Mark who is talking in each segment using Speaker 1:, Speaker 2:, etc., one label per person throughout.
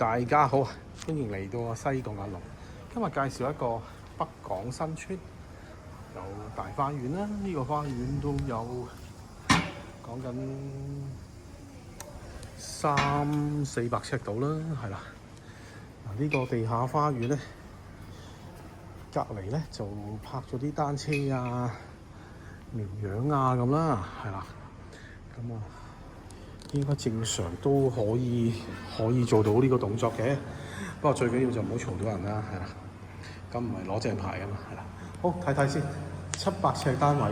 Speaker 1: 大家好，歡迎嚟到西貢阿龍。今日介紹一個北港新村，有大花園啦。呢個花園都有講緊300-400尺度啦，係啦。嗱，呢個地下花園咧，隔離咧就泊咗啲單車啊、綿羊啊咁啦，係啦。咁啊，應該正常都可以做到呢個動作嘅。不過最緊要就唔好嘈到人啦，係啦。咁唔係攞正牌㗎嘛，係啦。好，睇睇先，700尺單位，係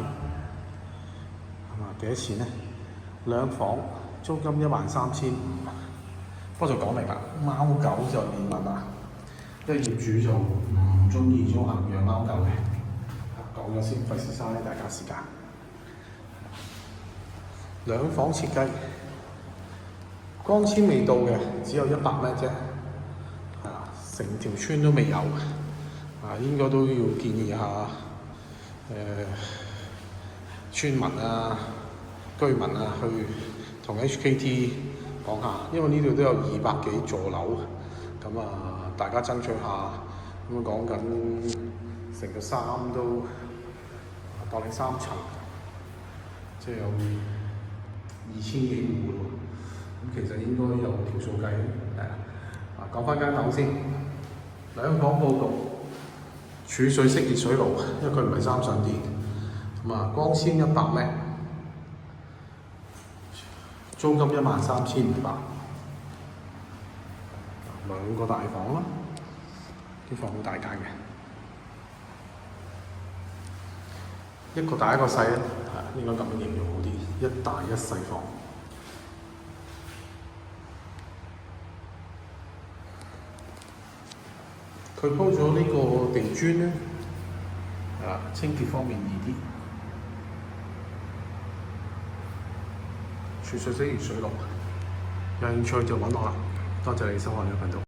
Speaker 1: 嘛？幾多錢咧？2房，租金13500。不過就講明啦，貓狗就免問啦，因為業主就唔中意租客養貓狗嘅。講咗先，費事嘥大家時間。2房設計，光纖未到嘅，只有100米啫。係啦，成條村都未有。應該都要建議下村民啊、居民啊去同 HKT 講下，因為呢度都有200幾座樓，咁啊大家爭取下，咁樣講緊成個山都當你3層，即係有2000幾戶喎，咁其實應該有條數計嘅。講翻間樓先，2房佈局。儲水式熱水爐，因為佢唔係3上電，咁啊光纖100米，租金13500。2個大房啦，啲房好大間嘅，一個大一個細咧，應該咁樣形容好啲，一大一細房。佢鋪咗呢個地磚咧，清潔方面易啲。儲水式熱水爐，有興趣就揾我啦。多謝你收看呢個頻道。